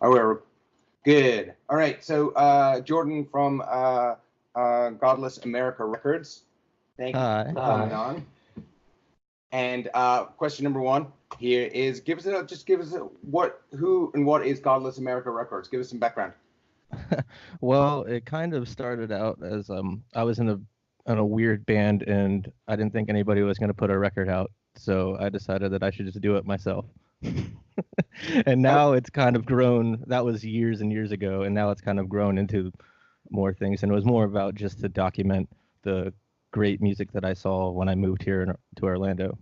Oh, we're good. All right. So, Jordan from Godless America Records. Thank you Hi. for coming on. And question number one here is: give us who and what is Godless America Records? Give us some background. Well, it kind of started out as I was in a weird band and I didn't think anybody was going to put a record out, so I decided that I should just do it myself. And now it's kind of grown. That was years and years ago, and now it's kind of grown into more things. And it was more about just to document the great music that I saw when I moved here to Orlando,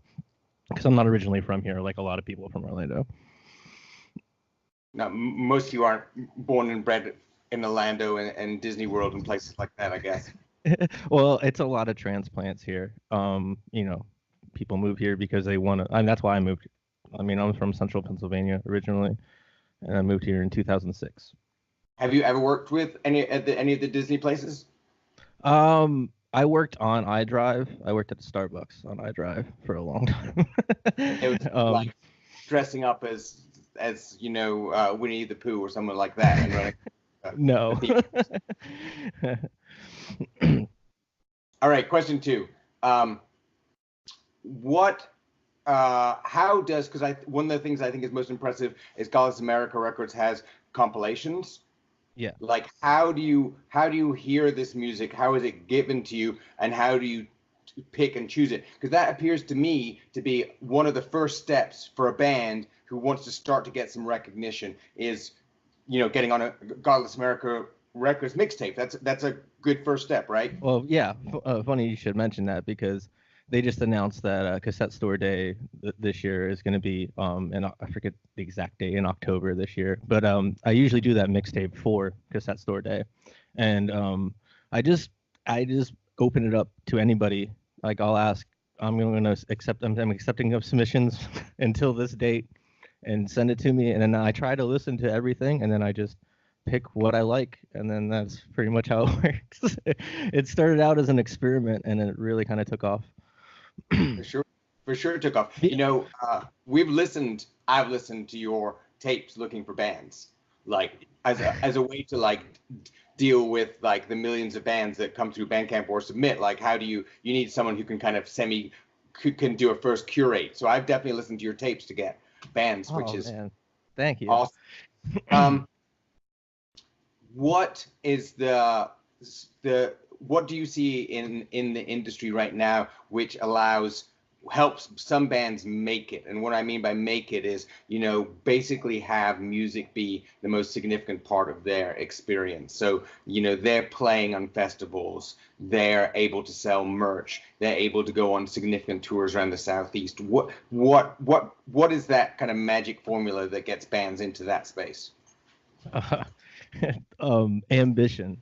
because I'm not originally from here, like a lot of people from Orlando. Now, most of you aren't born and bred in Orlando and Disney World and places like that, I guess. Well, it's a lot of transplants here. People move here because they want to. I mean, that's why I moved. I mean, I'm from Central Pennsylvania originally, and I moved here in 2006. Have you ever worked with any of the Disney places? I worked on iDrive. I worked at Starbucks on iDrive for a long time. It was like dressing up as Winnie the Pooh or someone like that and running. No. All right, question two. How does, because one of the things I think is most impressive is Godless America Records has compilations. Yeah. Like how do you hear this music? How is it given to you, and how do you pick and choose it? Because that appears to me to be one of the first steps for a band who wants to start to get some recognition is, getting on a Godless America Records mixtape. That's a good first step, right? Well, yeah. Funny you should mention that, because they just announced that Cassette Store Day this year is going to be and I forget the exact day, in October this year. But I usually do that mixtape for Cassette Store Day, and I just open it up to anybody. Like I'll ask, I'm accepting of submissions until this date, and send it to me, and then I try to listen to everything, and then I just pick what I like, and then that's pretty much how it works. It started out as an experiment, and it really kind of took off. For sure it took off. I've listened to your tapes looking for bands, like as a way to like deal with like the millions of bands that come through Bandcamp or submit. Like how do you need someone who can kind of can do a first curate. So I've definitely listened to your tapes to get bands, which is man. Thank you. Awesome. What is what do you see in the industry right now which helps some bands make it? And what I mean by make it is, basically have music be the most significant part of their experience. So, they're playing on festivals, they're able to sell merch, they're able to go on significant tours around the Southeast. What is that kind of magic formula that gets bands into that space? Ambition.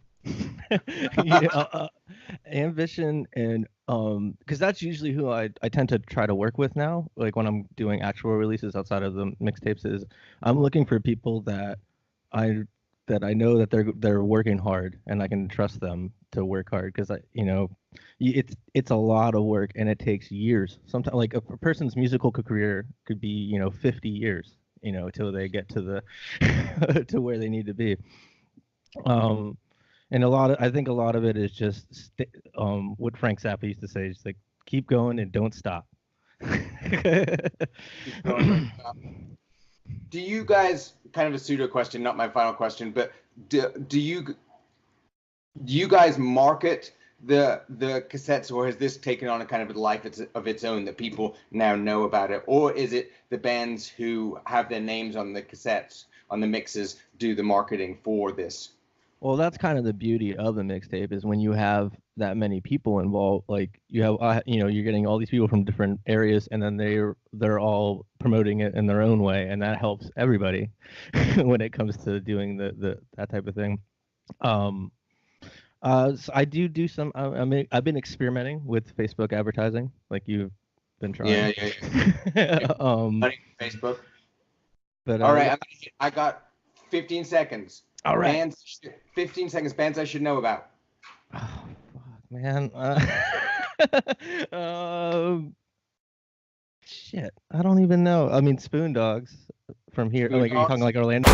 Ambition, and because that's usually who I tend to try to work with now, like when I'm doing actual releases outside of the mixtapes, is I'm looking for people that I know that they're working hard, and I can trust them to work hard, because it's a lot of work, and it takes years. Sometimes, like a person's musical career could be 50 years, till they get to the to where they need to be. And I think a lot of it is just what Frank Zappa used to say, is like, keep going and don't stop. Do you guys, kind of a pseudo question, not my final question, but do you guys market the cassettes, or has this taken on a kind of a life of its own that people now know about it? Or is it the bands who have their names on the cassettes, on the mixes, do the marketing for this? Well, that's kind of the beauty of the mixtape, is when you have that many people involved. Like you have, you're getting all these people from different areas, and then they're all promoting it in their own way, and that helps everybody when it comes to doing that type of thing. So I do some. I've been experimenting with Facebook advertising, like you've been trying. Yeah. Facebook. But all right, I got 15 seconds. All right. 15 seconds. Bands I should know about. Oh, fuck, man. Shit. I don't even know. I mean, Spoon Dogs, from here? Dude, Like, are you talking awesome. like Orlando?